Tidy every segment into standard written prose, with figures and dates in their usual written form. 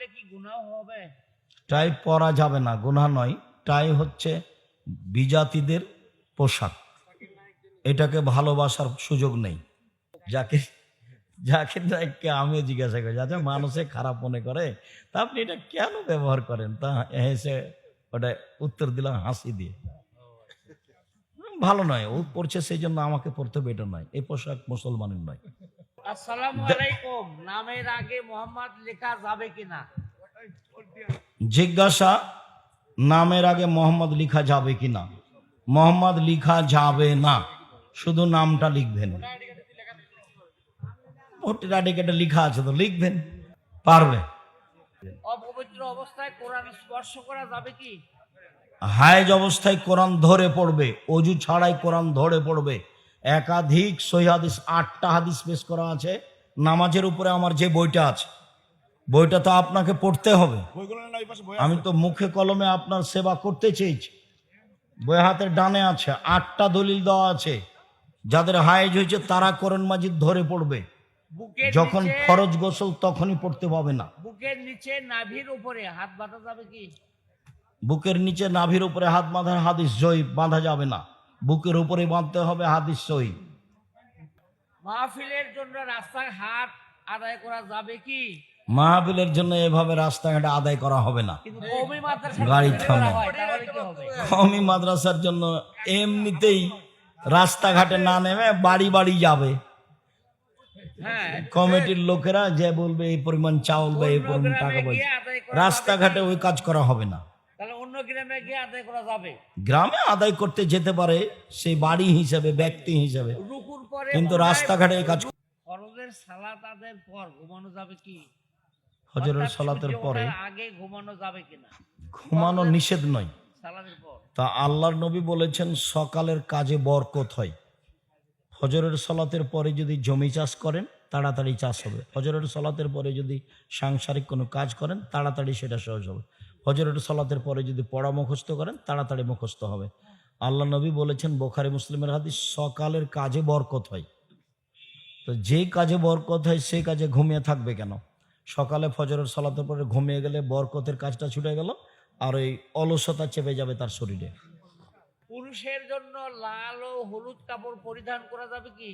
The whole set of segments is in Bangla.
পরলে কি গুনাহ হবে? টাই পরা যাবে না, গুনাহ নয়। টাই হচ্ছে বিজাতিদের পোশাক, এটাকে ভালোবাসার সুযোগ নেই। যাকে যাকে যাকে আমি জিজ্ঞাসা করি, যাতে মানুষে খারাপ মনে করে তা আপনি এটা কেন ব্যবহার করেন, তা হেসে ওটা উত্তর দিলাম হাসি দিয়ে। ভালো নয়, ও পড়ছে সেই জন্য আমাকে পড়তে হবে এটা নয়, এই পোশাক মুসলমানের নয়। আসসালামু আলাইকুম, নামের আগে মোহাম্মদ লেখা যাবে কিনা? জিজ্ঞাসা, নামের আগে মোহাম্মদ লিখা যাবে কিনা? মোহাম্মদ লিখা যাবে না, শুধু নামটা লিখবেন। ভোটার আইডি কার্ডে লিখা আছে তো লিখবেন, পারবে। অপবিত্র অবস্থায় কোরআন স্পর্শ করা যাবে কি? হায়েজ অবস্থায় কোরআন ধরে পড়বে, অজু ছাড়াই কোরআন ধরে পড়বে। একাধিক সহিহ হাদিস, 8টা হাদিস পেশ করা আছে নামাজের উপরে। আমার যে বইটা আছে, বইটা তো আপনাকে পড়তে হবে। আমি তো মুখে কলমে আপনার সেবা করতে চেয়েছি। বই হাতের ডানে আছে, 8টা দলিল দেওয়া আছে। যাদের হায়েজ হয়েছে তারা কোরআন মাজিদ ধরে পড়বে। যখন ফরজ গোসল তখনই পড়তে পাবে না। বুকের নিচে নাভির উপরে হাত বাঁধা যাবে কি? বুকের নিচে নাভির উপরে হাত বাঁধার হাদিস জয়ীফ, বাঁধা যাবে না, বুকের উপরে বাঁধতে হবে, হাদিস জয়ীফ। মাহফিলের জন্য রাস্তায় হাত আদায় করা যাবে কি? মাহফিলের জন্য এভাবে রাস্তাঘাটে আদায় করা হবে না। কিন্তু কওমি মাদ্রাসায় গাড়ি যদি থামে। করা হয়, তাহলে কি হবে? কওমি মাদ্রাসার জন্য এমনিতেই রাস্তাঘাটে না নেমে বাড়ি বাড়ি যাবে। হ্যাঁ, কমিটির লোকেরা যে বলবে এই পরিমাণ চাউল বা এই পরিমাণ টাকা পয়সা, রাস্তাঘাটে ওই কাজ করা হবে না। তাহলে অন্য গ্রামে গিয়ে আদায় করা যাবে। গ্রামে আদায় করতে যেতে পারে, সেই বাড়ি হিসেবে, ব্যক্তি হিসেবে, রুকুর পরে কিন্তু রাস্তাঘাটে এই কাজ। ফরজের সালাত আদায়ের পর ঘুমানো যাবে কি? ফজরের সালাতের পরে আগে ঘুমানো যাবে কিনা? ঘুমানো নিষেধ নয়, সালাতের পর। তা আল্লাহর নবী বলেছেন সকালের কাজে বরকত হয়। ফজরের সালাতের পরে যদি জমি চাষ করেন তাড়াতাড়ি চাষ হবে। ফজরের সালাতের পরে যদি সাংসারিক কোনো কাজ করেন তাড়াতাড়ি সেটা সহজ হবে। ফজরের সালাতের পরে যদি পড়া মুখস্থ করেন তাড়াতাড়ি মুখস্থ হবে। আল্লাহ নবী বলেছেন, বুখারী মুসলিমের হাদিস, সকালের কাজে বরকত হয়। তো যে কাজে বরকত হয় সেই কাজে ঘুমিয়ে থাকবে কেন? সকালে ফজরের সালাতের পরে ঘুমিয়ে গেলে বরকতের কাজটা ছুটে গেল, আর ওই অলসতা চেপে যাবে তার শরীরে। পুরুষের জন্য লাল ও হলুদ কাপড় পরিধান করা যাবে কি?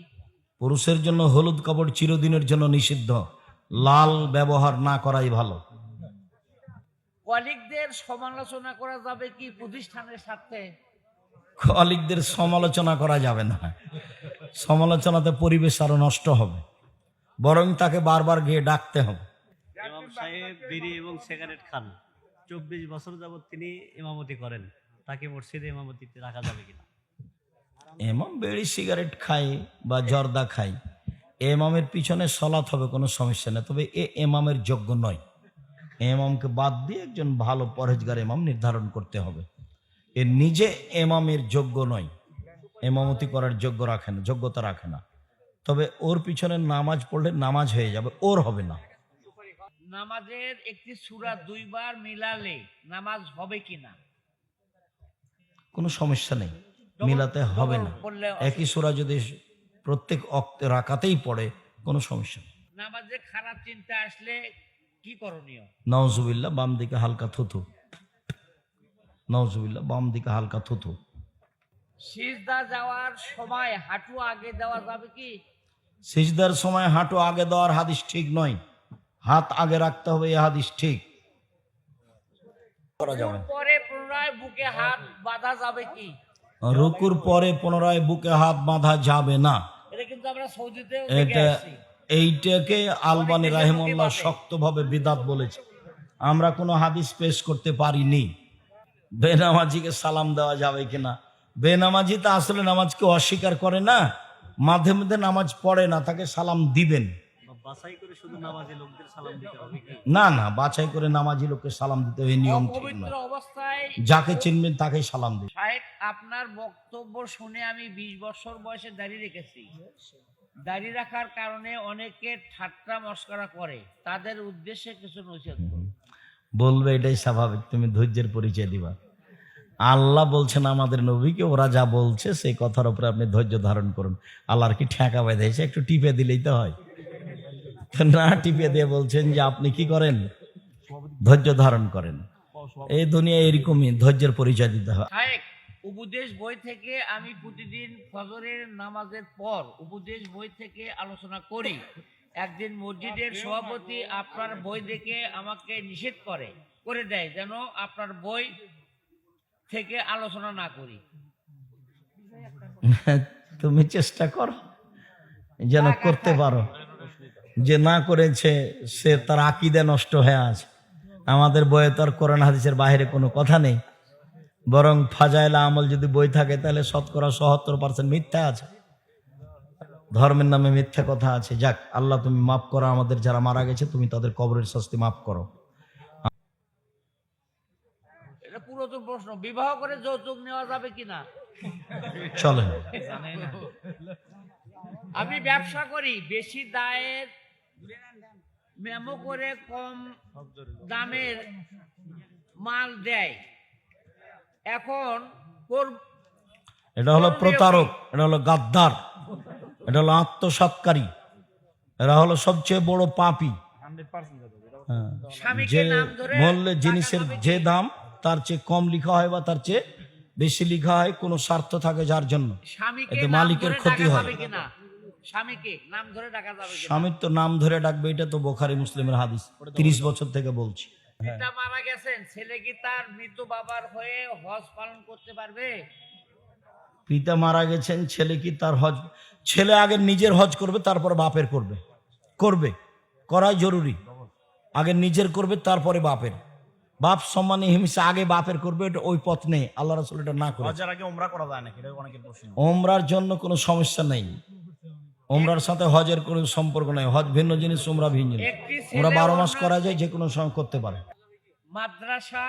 পুরুষের জন্য হলুদ কাপড় চিরদিনের জন্য নিষিদ্ধ, লাল ব্যবহার না করাই ভালো। কলিগদের সমালোচনা করা যাবে কি প্রতিষ্ঠানের সাথে? কলিগদের সমালোচনা করা যাবে না, সমালোচনাতে পরিবেশ আরো নষ্ট হবে, বরং তাকে বারবার গিয়ে ডাকতে হবে। ইমাম সাহেব বিড়ি এবং সিগারেট খান, 24 বছর যাবত তিনি ইমামতি করেন, তাকে মসজিদে ইমামতিতে রাখা যাবে কিনা? ইমাম বিড়ি সিগারেট খায় বা জর্দা খায়, ইমামের পিছনে সলাৎ হবে, কোনো সমস্যা নেই, তবে এ ইমামের যোগ্য নয়। ইমামকে বাদ দিয়ে একজন ভালো পরহেজগার ইমাম নির্ধারণ করতে হবে। এ নিজে ইমামের যোগ্য নয়, ইমামতি করার যোগ্যতা রাখে না। তবে ওর পিছনে নামাজ পড়লে নামাজ হয়ে যাবে, ওর হবে না। নামাজের একটি সূরা 2 বার মিলালে নামাজ হবে কিনা? কোনো সমস্যা নেই, মিলাতে হবে না। একই সূরা যদি প্রত্যেক রাকাতেই পড়ে কোনো সমস্যা নেই। নামাজে খারাপ চিন্তা আসলে কি করণীয়? নাউজুবিল্লাহ, বাম দিকে হালকা থুথু। নাউজুবিল্লাহ, বাম দিকে হালকা থুথু। সিজদা যাওয়ার সময় হাঁটু আগে দেওয়া যাবে কি? সিজদার সময় হাঁটু আগে দেওয়ার হাদিস ঠিক নয়, হাত আগে রাখতে হবে, এই হাদিস ঠিক করা যাবে। পরে পুনরায় বুকে হাত বাঁধা যাবে কি? রুকুর পরে পুনরায় বুকে হাত বাঁধা যাবে না। এটা কিন্তু আমরা সৌদিতেও এইটাকে আলবানী রাহিমাহুল্লাহ শক্তভাবে বিদআত বলেছে। আমরা কোনো হাদিস পেশ করতে পারিনি। বেনামাজিকে সালাম দেওয়া যাবে কিনা? বেনামাজি তা আসলে নামাজকে অস্বীকার করে না, মাঝে মধ্যে নামাজ পড়ে না, তাকে সালাম দিবেন। বাছাই করে শুধু নামাজি লোকদের সালাম দিতে হবে কি? না না, বাছাই করে নামাজি লোককে সালাম দিতে হবে, নিয়ম ঠিক পবিত্র নয়। অবস্থায় যাকে চিনবেন তাকেই সালাম দিন। সাহেব, আপনার বক্তব্য শুনে আমি 20 বছর বয়সে দাঁড়িয়ে রেখেছি। দাঁড়িয়ে রাখার কারণে অনেকে ঠাট্টা মস্করা করে, তাদের উদ্দেশ্যে কিছু নসিহত করুন। বলবে এটাই স্বাভাবিক, তুমি ধৈর্যের পরিচয় দিবা। আল্লাহ বলছেন আমাদের নবীকে, ওরা যা বলছে সেই কথার উপরে আপনি ধৈর্য ধারণ করুন। আল্লাহর কি ঠেকা বেঁধেছে, একটু টিপে দিলেই তো হয়। না টিপে দিয়ে বলছেন যে আপনি কি করেন, ধৈর্য ধারণ করেন। এই দুনিয়া এরকমই, ধৈর্যের পরিচয় দিতে হয়। শায়েখ, উপদেশ বই থেকে আমি প্রতিদিন ফজরের নামাজের পর উপদেশ বই থেকে আলোচনা করি। একদিন মসজিদের সভাপতি আপনার বই দেখে আমাকে নিষেধ করে দেয় যেন আপনার বই থেকে আলোচনা না করি। তুমি চেষ্টা করো যেন করতে পারো। যে না করেছে সে তার আকীদা নষ্ট হয়ে আছে। আমাদের বইয়ে তো আর কোরআন হাদিসের বাইরে কোনো কথা নেই, বরং ফাজাইলা আমল যদি বই থাকে তাহলে শতকরা ৭৭% মিথ্যা আছে, ধর্মের নামে মিথ্যা কথা আছে। যাক, আল্লাহ তুমি মাফ করো, আমাদের যারা মারা গেছে তুমি তাদের কবরের শাস্তি মাফ করো। এটা পুরাতন প্রশ্ন, বিবাহ করে যৌতুক নেওয়া যাবে কিনা? চলেন, আমি ব্যবসা করি, বেশি দায়ের মেমো করে কম দামের মাল দেয়। এখন এটা হলো প্রতারক, এটা হলো গাদ্দার, এটা হলো আত্মসৎকারী, এরা হলো সবচেয়ে বড় পাপী। যে মূল্যে জিনিসের যে দাম তার চেয়ে কম লিখা হয় বা তার চেয়ে বেশি লিখা হয়, কোনো স্বার্থ থাকে যার জন্য, এতে মালিকের ক্ষতি হয়। স্বামীকে নাম ধরে ডাকা যাবে কিনা? স্বামীর তো নাম ধরে ডাকবে, এটা তো বুখারী মুসলিমের হাদিস, 30 বছর থেকে বলছি। পিতা মারা গেছেন, ছেলে কি তার মৃত বাবার হয়ে হজ পালন করতে পারবে? পিতা মারা গেছেন, ছেলে কি তার হজ? ছেলে আগে নিজের হজ করবে, তারপর বাপের করবে করাই জরুরি। আগে নিজের করবে, তারপরে বাপের। বাপ সম্মানী হিংসা আগে বাপের করবে, এটা ওই পথ নেই, আল্লাহ রাসূল এটা না করে। হজের আগে উমরা করা যায় নাকি, এটা অনেকের প্রশ্ন। ওমরার জন্য কোনো সমস্যা নেই, ওমরার সাথে হজের কোনো সম্পর্ক নেই। হজ ভিন্ন জিনিস, ওমরা ভিন্ন জিনিস। ওমরা 12 মাস করা যায়, যে কোনো সময় করতে পারে। মাদ্রাসা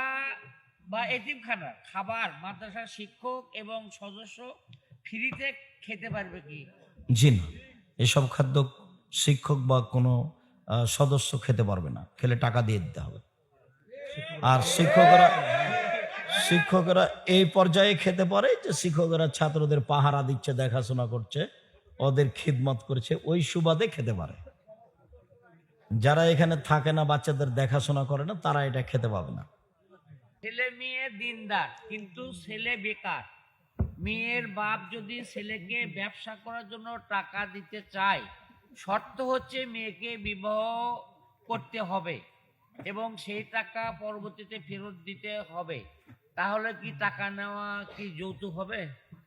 বা এতিমখানার খাবার মাদ্রাসার শিক্ষক এবং সদস্য ফ্রিতে খেতে পারবে কি? জি না, এসব খাদ্য শিক্ষক বা কোনো সদস্য খেতে পারবে না, খেলে টাকা দিয়ে দিতে হবে। আর শিক্ষকরা এই পর্যায়ে খেতে পারে যে শিক্ষকরা ছাত্রদের পাহারা দিচ্ছে, দেখাশোনা করছে, ওদের খিদমত করছে, ওই সুবাদে খেতে পারে। যারা এখানে থাকে না, বাচ্চাদের দেখাশোনা করে না, তারা এটা খেতে পাবে না। ছেলে মেয়ে দিনদার কিন্তু ছেলে বেকার। মেয়ের বাপ যদি ছেলেকে ব্যবসা করার জন্য টাকা দিতে চায়, শর্ত হচ্ছে মেয়েকে বিবাহ করতে হবে এবং সেই টাকা পরবর্তীতে ফেরত দিতে হবে। তাহলে কি টাকা নেওয়া কি যৌতুক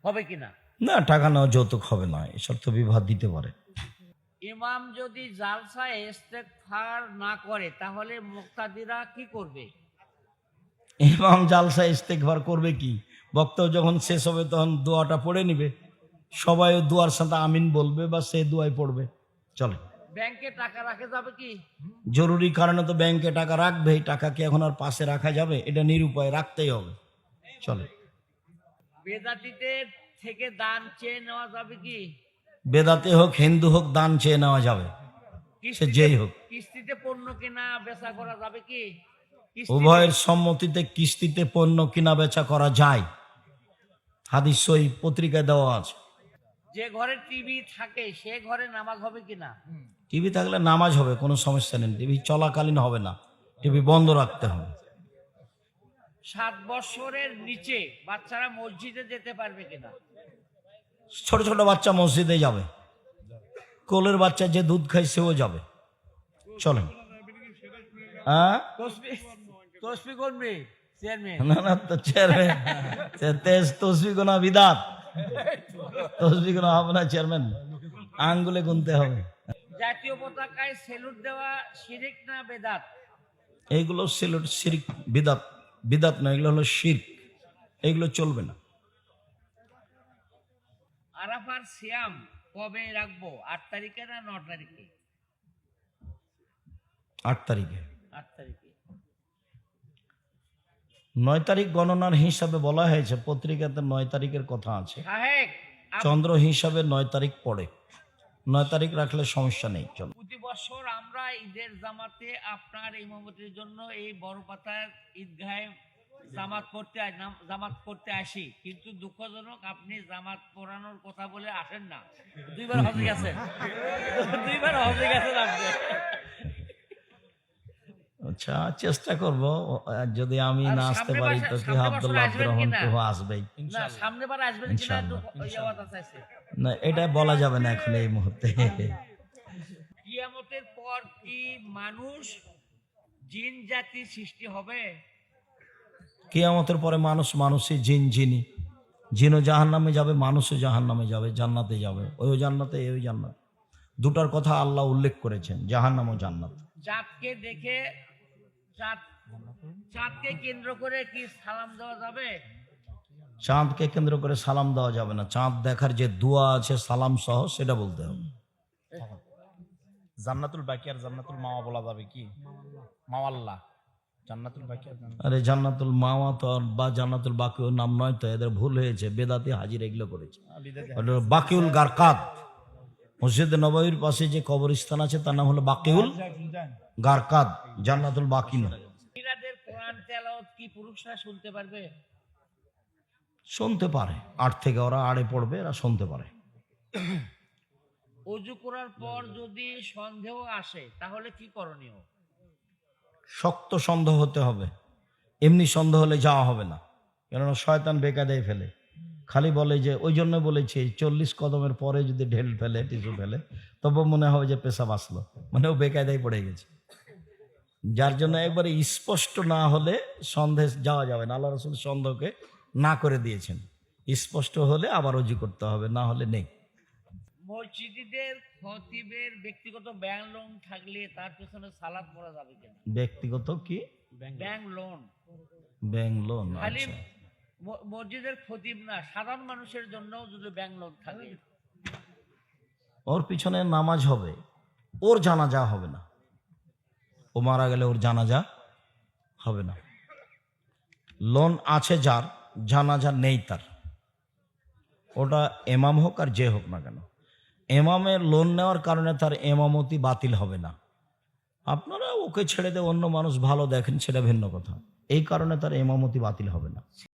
হবে কিনা? না, টাকা নেওয়া যৌতুক হবে না, এসব তো বিবাহ দিতে পারে। ইমাম যদি জালসায় ইস্তেগফার না করে তাহলে মুক্তাদিরা কি করবে? ইমাম জালসা ইস্তেগফার করবে কি? বক্তব্য যখন শেষ হবে তখন দোয়াটা পড়ে নিবে, সবাই দোয়ার সাথে আমিন বলবে বা সে দোয়াই পড়বে। চলে। ব্যাংকে টাকা রাখা যাবে কি? জরুরি কারণে তো ব্যাংকে টাকা রাখবে, টাকা কি এখন আর পাশে রাখা যাবে? এটা নিরুপায়, রাখতেই হবে। চলে। বেদাতীদের থেকে দান চেয়ে নেওয়া যাবে কি? বেদাতে হোক হিন্দু হোক, দান চেয়ে নেওয়া যাবে, সে যেই হোক। কিস্তিতে পণ্য কেনা বেচা করা যাবে কি? উভয়ের সম্মতিতে কিস্তিতে পণ্য কিনা বেচা করা যায়, হাদিস সহিহ পত্রিকায় দেওয়া আছে। যে ঘরে টিভি থাকে সে ঘরে নামাজ হবে কিনা? টিভি থাকলে নামাজ হবে, কোনো সমস্যা নেই। টিভি চলাকালীন হবে না, টিভি বন্ধ রাখতে হবে। 7 বছরের নিচে বাচ্চারা মসজিদে যেতে পারবে কিনা? ছোট ছোট বাচ্চা মসজিদে যাবে, কোলের বাচ্চা যে দুধ খায় সেও যাবে। চলেন। হ্যাঁ, তসবিহ করবে চেয়ারম্যান? না তো চেয়ারম্যান তসবিহ গোনা বিদাত, তসবিহ গোনা হবে না চেয়ারম্যান, আঙ্গুলে গুনতে হবে। জাতীয় পতাকায় সেলুট দেওয়া শিরক না বেদাত? এইগুলো সেলুট শিরক, বিদাত না, এগুলো হলো শিরক, এগুলো চলবে না। আরাফার সিয়াম কবে রাখবো, 8 তারিখে না 9 তারিখে? 8 তারিখে। 8 তারিখে। 9 তারিখ গণনার হিসাবে বলা হয়েছে, পত্রিকাতে 9 তারিখের কথা আছে। শাহেক, চন্দ্র হিসাবে 9 তারিখ পড়ে, 9 তারিখ রাখলে সমস্যা নেই। চলো। প্রতি বছর আমরা ঈদের জামাতে আপনার ইমামতির জন্য এই বড় পাতার ঈদগাহে জামাত করতে আসি, কিন্তু দুঃখজনক আপনি জামাত পড়ানোর কথা বলে আসেন না। 2 বার হজে গেছেন, 2 বার হজে গেছেন আপনি। আচ্ছা, চেষ্টা করব। যদি আমি আর না আসতে সামনে পারি বছর- তো কি সামনে বছর আব্দুল আসবেন আব্দুর রহমান কিনা? তো আসবেই। না সামনে বার আসবেন কিনা ইনশাআল্লাহ। ইয়ে কথা চাইছে। না, এটা বলা যাবে না এখন এই মুহূর্তে। কিয়ামতের পর কি মানুষ জিন জাতি সৃষ্টি হবে? কিয়ামতের পরে মানুষ মানুষই, জিন জিনি। জিনও জাহান্নামে যাবে, মানুষও জাহান্নামে যাবে, জান্নাতে যাবে। ওই জান্নাতে এই জান্নাত, দুটার কথা আল্লাহ উল্লেখ করেছেন, জাহান্নাম ও জান্নাত। চাঁদকে দেখে চাঁদকে কেন্দ্র করে কি সালাম দেওয়া যাবে? চাঁদকে কেন্দ্র করে সালাম দেওয়া যাবে না। চাঁদ দেখার যে দোয়া আছে সালাম সহ, সেটা বলতে হবে। জান্নাতুল বাকি আর জান্নাতুল মাওয়া বলা যাবে কি? মাওয়াল্লাহ, জান্নাতুল বাকি আর আরে জান্নাতুল মাওয়া তো বা জান্নাতুল বাকিউর নাম নয় তো, এদের ভুল হয়েছে, বেদাতি হাজির এগুলো করেছে। ওটা বাকিউল গারকাদ। মসজিদ নববীর পাশে যে কবরস্থান আছে তার নাম হলো বাকিউল গারকাদ, জান্নাতুল বাকি নয়। মহিলাদের কোরআন তেলাওয়াত কি পুরুষরা শুনতে পারবে? শুনতে পারে, 8 থেকে ওরা আড়ে পড়বে, এরা শুনতে পারে। ওযু করার পর যদি সন্দেহ আসে তাহলে কি করণীয়? শক্ত সন্দেহ হতে হবে, এমনি সন্দেহ হলে যাওয়া হবে না। কেননা শয়তান বেকায়দায় ফেলে। খালি বলে যে, ওই জন্য বলেছি 40 কদমের পরে যদি ঢেল ফেলে, টিস্যু ফেলে, তবে মনে হবে যে পেশাব আসলো, মানে ও বেকায়দায় পড়ে গেছে। যার জন্য একবারে স্পষ্ট না হলে সন্দেহ যাওয়া যাবে না। আল্লাহ রাসূল সন্দেহকে না করে দিয়েছেন। স্পষ্ট হলে আবার ওযু করতে হবে, না হলে নেই। মসজিদের খতিবের ব্যক্তিগত ব্যাংক লোন থাকলে তার পেছনে সালাত পড়া যাবে কিনা? ব্যক্তিগত কি? Bank loan. Bank loan. খালি আচ্ছা, মসজিদের খতিব না, সাধারণ মানুষের জন্য যদি ব্যাংক লোন থাকে। ওর পিছনে নামাজ হবে, ওর জানাজা হবে না। ও মারা গেলে ওর জানাজা হবে না। লোন আছে যার, জানাজা নেই তার, ওটা এমাম হোক আর যে হোক না কেন, এমামের লোন নেওয়ার কারণে তার এমামতি বাতিল হবে না। আপনারা ওকে ছেড়ে দিয়ে অন্য মানুষ ভালো দেখেন, সেটা ভিন্ন কথা। এই কারণে তার এমামতি বাতিল হবে না।